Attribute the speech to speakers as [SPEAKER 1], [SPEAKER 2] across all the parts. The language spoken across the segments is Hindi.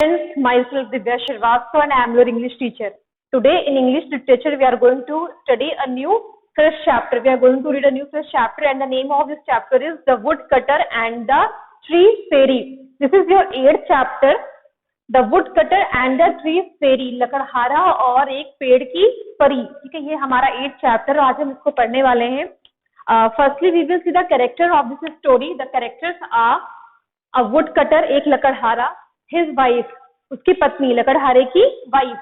[SPEAKER 1] Friends, myself Divya Shrivastava and I am your English teacher. Today in English literature we are going to study a new fresh chapter. We are going to read a new fresh chapter and the name of this chapter is The Woodcutter and the Tree Fairy. This is your 8th chapter. The Woodcutter and the Tree Fairy. लकड़हारा और एक पेड़ की परी. ठीक है, ये हमारा 8th chapter. आज हम इसको पढ़ने वाले हैं. Firstly we will see the character of this story. The characters are a woodcutter, एक लकड़हारा, his wife, उसकी पत्नी, लकड़हारे की वाइफ,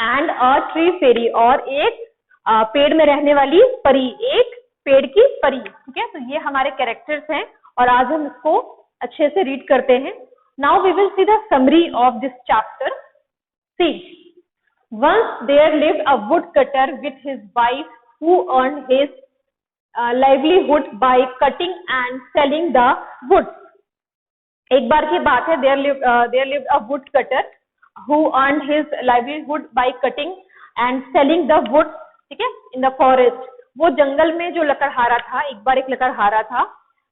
[SPEAKER 1] एंड अ ट्री फेरी, और एक पेड़ में रहने वाली परी, एक पेड़ की परी. ठीक है, तो ये हमारे कैरेक्टर्स हैं और आज हम इसको अच्छे से रीड करते हैं. Now we will see the summary of this chapter. See, once there lived a woodcutter with his wife who earned his livelihood by cutting and selling the wood. एक बार की बात है, there lived a woodcutter who earned his livelihood by cutting and selling the wood. ठीक है, in the forest. वो जंगल में जो लकड़हारा था, एक बार एक लकड़हारा था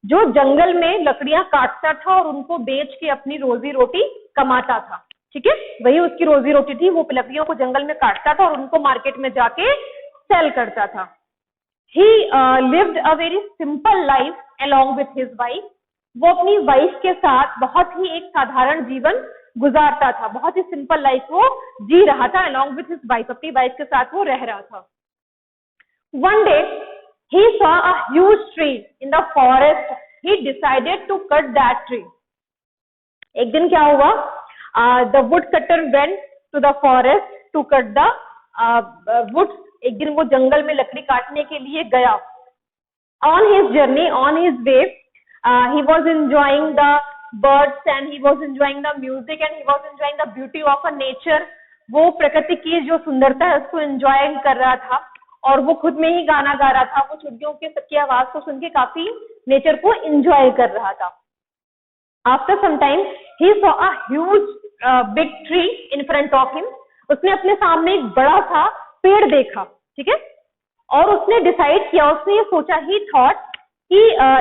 [SPEAKER 1] जो जंगल में लकड़ियां काटता था और उनको बेच के अपनी रोजी रोटी कमाता था. ठीक है, वही उसकी रोजी रोटी थी. वो लकड़ियों को जंगल में काटता था और उनको मार्केट में जाके सेल करता था. He lived a very simple life along with his wife. वो अपनी वाइफ के साथ बहुत ही एक साधारण जीवन गुजारता था, बहुत ही सिंपल लाइफ वो जी रहा था. along with his wife, अपनी वाइफ के साथ वो रह रहा था. One day he saw a huge tree in the forest. He decided to cut that tree. एक दिन क्या हुआ? The woodcutter went to the forest to cut the wood. एक दिन वो जंगल में लकड़ी काटने के लिए गया. On his journey, on his way, he was enjoying the birds and he was enjoying the music and he was enjoying the beauty of a nature. वो प्रकृति की जो सुंदरता है उसको एंजॉय कर रहा था और वो खुद में ही गाना गा रहा था. वो चिड़ियों के सबकी आवाज को सुन के काफी नेचर को एंजॉय कर रहा था. After some time, he saw a huge big tree in front of him. उसने अपने सामने एक बड़ा सा पेड़ देखा. ठीक है, और उसने डिसाइड किया, उसने ये सोचा, ही थॉट कि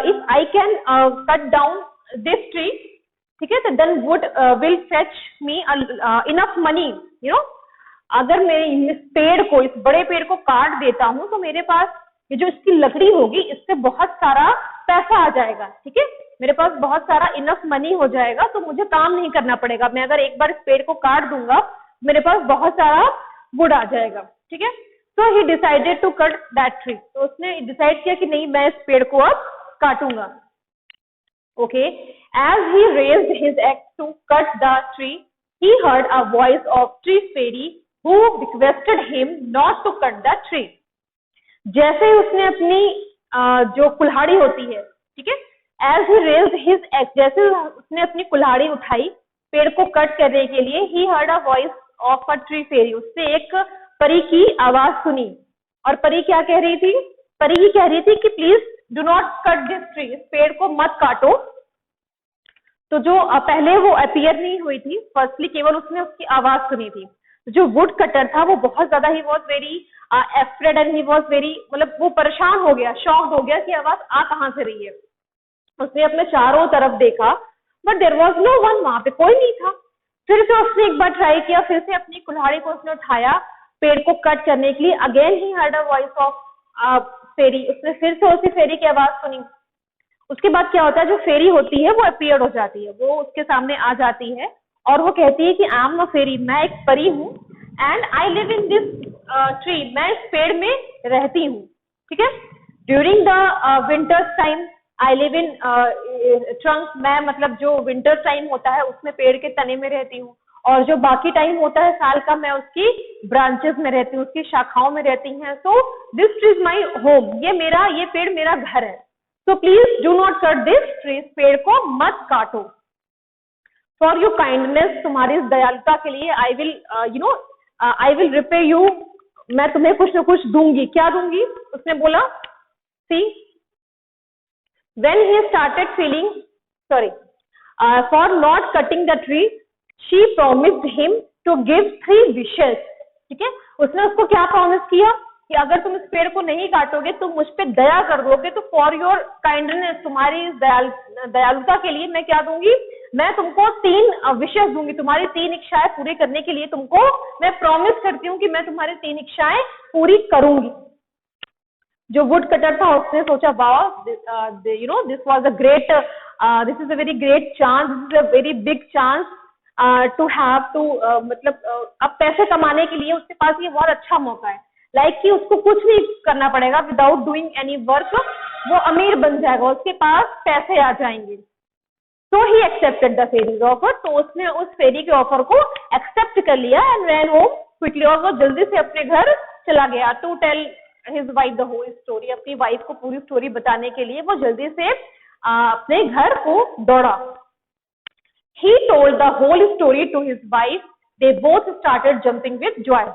[SPEAKER 1] if I can cut down this tree, ठीक है, तो then wood will fetch me enough money. You know, अगर मैं इस पेड़ को, इस बड़े पेड़ को काट देता हूं तो मेरे पास ये जो इसकी लकड़ी होगी इससे बहुत सारा पैसा आ जाएगा. ठीक है, मेरे पास बहुत सारा इनफ मनी हो जाएगा तो मुझे काम नहीं करना पड़ेगा. मैं अगर एक बार इस पेड़ को काट दूंगा मेरे पास बहुत सारा वुड आ जाएगा. ठीक है, so he decided to cut that tree. तो उसने डिसाइड किया कि नहीं, मैं इस पेड़ को अब काटूंगा. Okay, as he raised his axe to cut the tree, he heard a voice of tree fairy who requested him not to cut the tree. जैसे ही उसने अपनी जो कुल्हाड़ी होती है, ठीक है, as he raised his axe, जैसे उसने अपनी कुल्हाड़ी उठाई पेड़ को कट करने के लिए, he heard a voice of a tree fairy. उससे एक परी की आवाज सुनी. और परी क्या कह रही थी? परी ही कह रही थी कि please do not cut this tree, इस पेड़ को मत काटो. तो जो पहले वो अपीयर नहीं हुई थी, फर्स्टली केवल उसने उसकी आवाज सुनी थी. जो वुड कटर था वो बहुत ज्यादा he was very afraid and he was very, मतलब वो परेशान हो गया, शॉक्ड हो गया कि आवाज आ कहां से रही है. उसने अपने चारों तरफ देखा but there was no one, वहां पे कोई नहीं था. फिर से उसने एक बार ट्राई किया, फिर से अपनी कुल्हाड़ी को उसने उठाया पेड़ को कट करने के लिए. Again he heard a voice of fairy. उसने फिर से उसी फेरी की आवाज सुनी. उसके बाद क्या होता है, जो फेरी होती है वो अपीयर हो जाती है, वो उसके सामने आ जाती है और वो कहती है कि आई एम अ फेरी, मैं एक परी हूँ, and I live in this tree, मैं इस पेड़ में रहती हूँ. ठीक है, during the winters time I live in trunk, मैं मतलब जो विंटर टाइम होता है उसमें पेड़ के तने में रहती हूँ, और जो बाकी टाइम होता है साल का मैं उसकी ब्रांचेस में रहती हूँ, उसकी शाखाओं में रहती हैं. So this tree is my home, ये पेड़ मेरा घर है. So please do not cut this tree, इस पेड़ को मत काटो. फॉर योर काइंडनेस, तुम्हारी इस दयालुता के लिए, I will I will repay you, मैं तुम्हें कुछ न कुछ दूंगी. क्या दूंगी? उसने बोला. सी, when he started feeling sorry for not cutting the tree, she promised him to give 3 wishes. ठीक है, उसने उसको क्या प्रॉमिस किया कि अगर तुम इस पेड़ को नहीं काटोगे, तुम मुझ पे दया कर दोगे, तो फॉर योर काइंडनेस, तुम्हारी दयालुता के लिए मैं क्या दूंगी, मैं तुमको 3 विशेष दूंगी, तुम्हारी 3 इच्छाएं पूरी करने के लिए तुमको मैं प्रॉमिस करती हूँ कि मैं तुम्हारी 3 इच्छाएं पूरी करूंगी। जो वुड कटर था उसने सोचा wow, you know this was a great, this is a very great chance, this is a very big chance to have to, मतलब अब पैसे कमाने के लिए उसके पास ये बहुत अच्छा मौका है, लाइक कि उसको कुछ नहीं करना पड़ेगा, विदाउट डूइंग एनी वर्क वो अमीर बन जाएगा, उसके पास पैसे आ जाएंगे। तो he accepted the fairy's offer, तो उसने उस फेरी के ऑफर को एक्सेप्ट कर लिया एंड रैन होम क्विकली, और वो जल्दी से अपने घर चला गया to tell his wife the whole story, अपनी वाइफ को पूरी स्टोरी बताने के लिए वो जल्दी से अपने घर को दौड़ा। He told the whole story to his wife. They both started jumping with joy.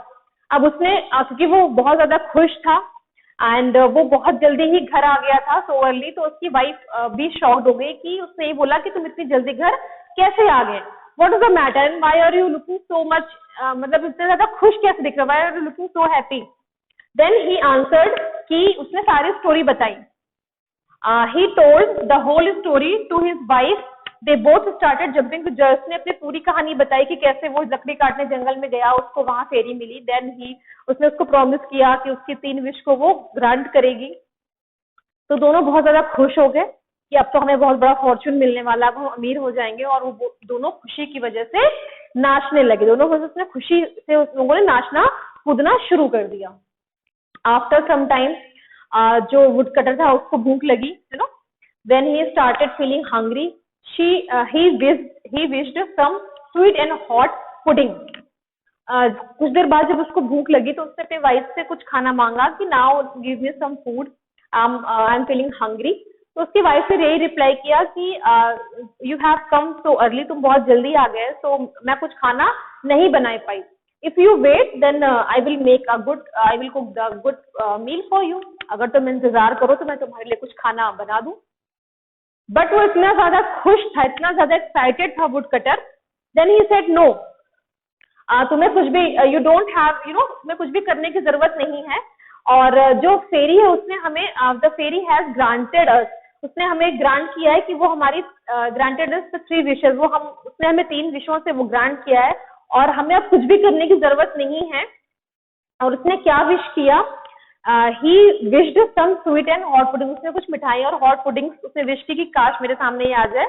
[SPEAKER 1] अब उसने क्योंकि वो बहुत ज्यादा खुश था एंड वो बहुत जल्दी ही घर आ गया था सो अर्ली, तो उसकी वाइफ भी शॉक्ड हो गई कि उसने ये बोला कि तुम इतनी जल्दी घर कैसे आ गए, what is the matter and why are you looking so much, मतलब इतने ज्यादा खुश कैसे दिख रहा, why are you looking so happy. Then he answered कि उसने सारी स्टोरी बताई। He told the whole story to his wife. They both started jumping, तो उसने अपनी पूरी कहानी बताई कि कैसे वो लकड़ी काटने जंगल में गया, उसको वहां फेरी मिली। देन ही उसने उसको प्रॉमिस किया कि उसकी 3 विश को वो ग्रांट करेगी। तो दोनों बहुत ज्यादा खुश हो गए कि अब तो हमें बहुत बड़ा फॉर्चून मिलने वाला, अब हम अमीर हो जाएंगे, और वो दोनों खुशी की वजह से नाचने लगे। दोनों उसने खुशी से उस लोगों ने नाचना कूदना शुरू कर दिया। आफ्टर सम टाइम जो वुड कटर था उसको भूख लगी, you know, when he started feeling hungry, he wished some sweet and hot pudding. कुछ देर बाद जब उसको भूख लगी तो उसने अपने वाइफ से कुछ खाना मांगा कि now give me some food, I am feeling hungry. तो उसकी वाइफ ने यही रिप्लाई किया कि you have come so early, तुम बहुत जल्दी आ गए, तो मैं कुछ खाना नहीं बना पाई। If you wait then I will cook the good meal for you, अगर तुम इंतजार करो तो मैं तुम्हारे लिए कुछ खाना बना दूं। बट वो इतना ज्यादा खुश था, इतना ज्यादा एक्साइटेड था wood cutter, then he said no, तुम्हें कुछ भी, you don't have, you know, तुम्हें कुछ भी करने की जरूरत नहीं है। और जो फेरी है उसने हमें, द फेरी हैज ग्रांटेड अस, उसने हमें ग्रांट किया है कि वो हमारी ग्रांटेड अस 3 विशेस, वो हम, उसने हमें 3 विशों से वो ग्रांट किया है और हमें अब कुछ भी करने की जरूरत नहीं है। और उसने क्या विश किया, he wished some sweet and hot pudding, उसने कुछ मिठाई और हॉट पुडिंग उसने विश की कि काश मेरे सामने ये आ जाए।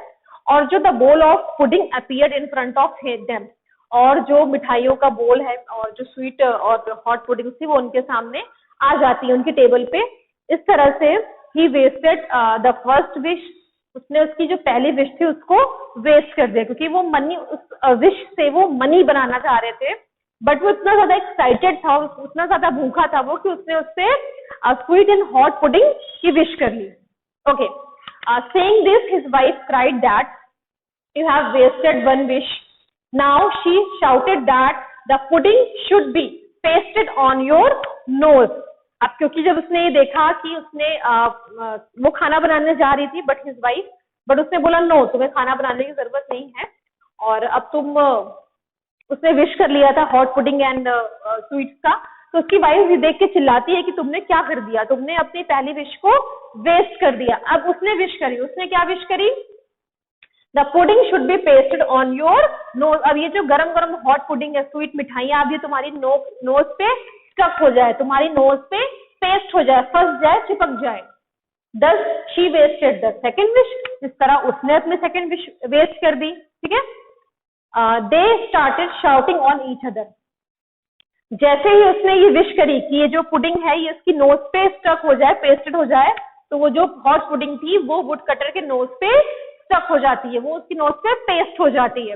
[SPEAKER 1] और जो the bowl of pudding appeared in front of them, और जो मिठाइयों का बोल है और जो स्वीट और हॉट पुडिंग थी वो उनके सामने आ जाती है उनकी टेबल पे। इस तरह से ही वेस्टेड द फर्स्ट विश, उसने उसकी जो पहली विश थी उसको वेस्ट कर दिया, क्योंकि वो मनी, उस विश से वो मनी बनाना चाह रहे थे, बट वो इतना ज्यादा एक्साइटेड था, उतना ज्यादा भूखा था वो, कि उसने उससे स्वीट एंड हॉट पुडिंग की विश कर ली। Okay, saying this his wife cried that you have wasted 1 wish. Now she shouted that the pudding should be pasted on your nose. अब क्योंकि जब उसने ये देखा कि उसने वो खाना बनाने जा रही थी बट उसने बोला नो, तुम्हें खाना बनाने की जरूरत नहीं है, और अब तुम, उसने विश कर लिया था हॉट पुडिंग एंड स्वीट्स का। तो उसकी वाइफ ये देख के चिल्लाती है कि तुमने क्या कर दिया, तुमने अपनी पहली विश को वेस्ट कर दिया। अब उसने विश करी, उसने क्या विश करी, the pudding should be pasted on your nose. अब ये जो गरम गरम हॉट पुडिंग है, स्वीट मिठाइयां, अब ये तुम्हारी नोज पे स्टक हो जाए, तुम्हारी नोज पे पेस्ट हो जाए, फंस जाए, चिपक जाए। Thus she wasted the second wish, इस तरह उसने अपनी सेकंड विश वेस्ट कर दी। ठीक है, they started shouting on each other। जैसे ही उसने ये विश करी कि ये जो पुडिंग है ये इसकी नोज पे स्टक हो जाए, पेस्टेड हो जाए, तो वो जो हॉट पुडिंग थी वो वुड कटर के नोज पे स्टक हो जाती है, वो उसकी नोज पे पेस्ट हो जाती है,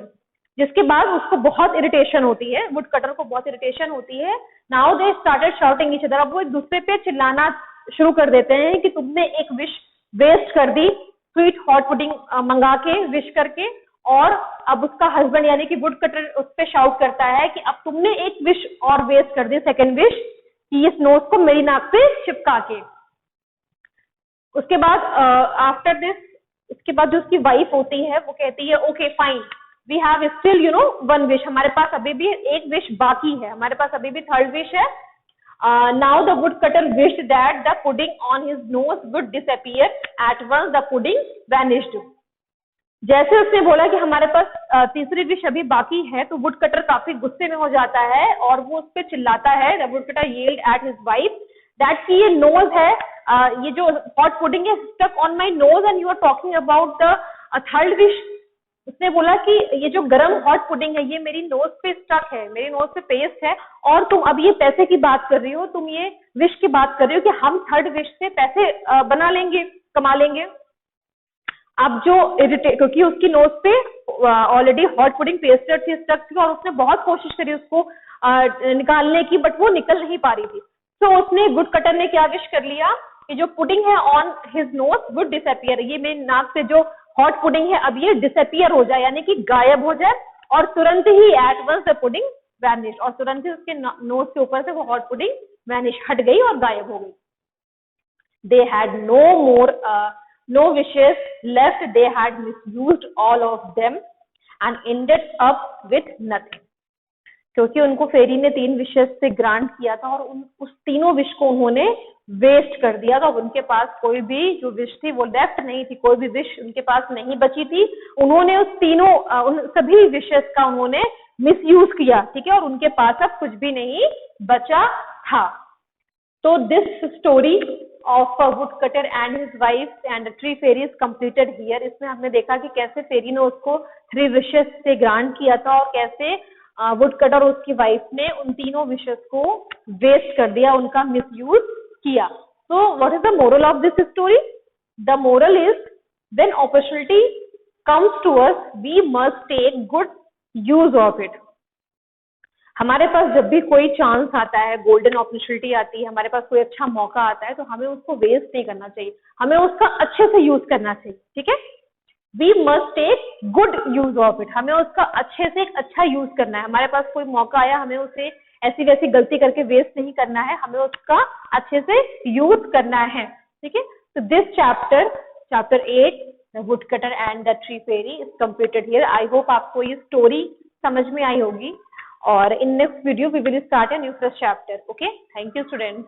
[SPEAKER 1] जिसके बाद उसको बहुत इरिटेशन होती है, वुड कटर को बहुत इरिटेशन होती है। Now they started shouting each other, अब वो एक दूसरे पे चिल्लाना शुरू कर देते हैं कि तुमने एक विश वेस्ट कर दी, स्वीट हॉट पुडिंग मंगा के विश करके। और अब उसका हस्बैंड यानी कि वुड कटर उस पे शाउट करता है कि अब तुमने एक विश और वेस्ट कर दी, सेकंड विश, कि इस नोज को मेरी नाक पे चिपका के। उसके बाद आफ्टर दिस, उसके बाद जो उसकी वाइफ होती है वो कहती है okay fine, we have still you know 1 wish, हमारे पास अभी भी एक विश बाकी है, हमारे पास अभी भी 3rd विश है। Now the wood cutter wished that the pudding on his nose would disappear, at once the pudding vanished. जैसे उसने बोला कि हमारे पास तीसरी विश अभी बाकी है, तो वुड कटर काफी गुस्से में हो जाता है और वो उस पर चिल्लाता है। The wood cutter yelled at his wife that कि ये नोज है, ये जो हॉट पुडिंग है stuck on my nose and you are talking about the third wish. उसने बोला कि ये जो गरम हॉट पुडिंग है ये मेरी नोज पे स्टक है, मेरी नोज पे पेस्ट है, और तुम अब ये पैसे की बात कर रही हो, तुम ये विश की बात कर रही हो कि हम थर्ड विश से पैसे बना लेंगे, कमा लेंगे। अब जो इरिटेट, क्योंकि उसकी नोज पे ऑलरेडी हॉट पुडिंग पेस्टेड थी, स्टक थी, और उसने बहुत कोशिश करी उसको निकालने की, बट वो निकल नहीं पा रही थी। तो उसने वुड कटर ने क्या विश कर लिया कि जो पुडिंग है on his nose would disappear, ये मेरी नाक से जो हॉट पुडिंग है अब ये डिसअपियर हो जाए, यानी कि गायब हो जाए, और तुरंत ही at once the pudding vanish, और तुरंत ही उसके नोज के ऊपर से वो हॉट पुडिंग वैनिश, हट गई और गायब हो गई। They had no wishes left. They had misused all of them and ended up with nothing. क्योंकि उनको फेरी ने 3 विशेस से ग्रांट किया था और उस तीनों विश को उन्होंने वेस्ट कर दिया था। उनके पास कोई भी जो विश थी वो लेफ्ट नहीं थी, कोई भी विश उनके पास नहीं बची थी। उन्होंने उस तीनों उन सभी विशेस का उन्होंने मिसयूज किया, ठीक है, और उनके पास अब कुछ भी नहीं बचा था। तो this story of woodcutter and his wife and tree fairy is completed here. इसमें हमने देखा कि कैसे फेरी ने उसको 3 विशेस से ग्रांट किया था और कैसे वुडकटर और उसकी वाइफ ने उन तीनों विशेस को वेस्ट कर दिया, उनका मिसयूज किया। तो what is the moral of this story? The moral is when opportunity comes to us we must take good use of it. हमारे पास जब भी कोई चांस आता है, गोल्डन अपॉर्चुनिटी आती है, हमारे पास कोई अच्छा मौका आता है, तो हमें उसको वेस्ट नहीं करना चाहिए, हमें उसका अच्छे से यूज करना चाहिए, ठीक है। We must take good use of it, हमें उसका अच्छे से एक अच्छा यूज करना है। हमारे पास कोई मौका आया, हमें उसे ऐसी वैसी गलती करके वेस्ट नहीं करना है, हमें उसका अच्छे से यूज करना है, ठीक है। तो this chapter 8 the woodcutter and the tree fairy is completed here. I hope आपको ये स्टोरी समझ में आई होगी, और in next video we will start a new fresh chapter. Okay, thank you students.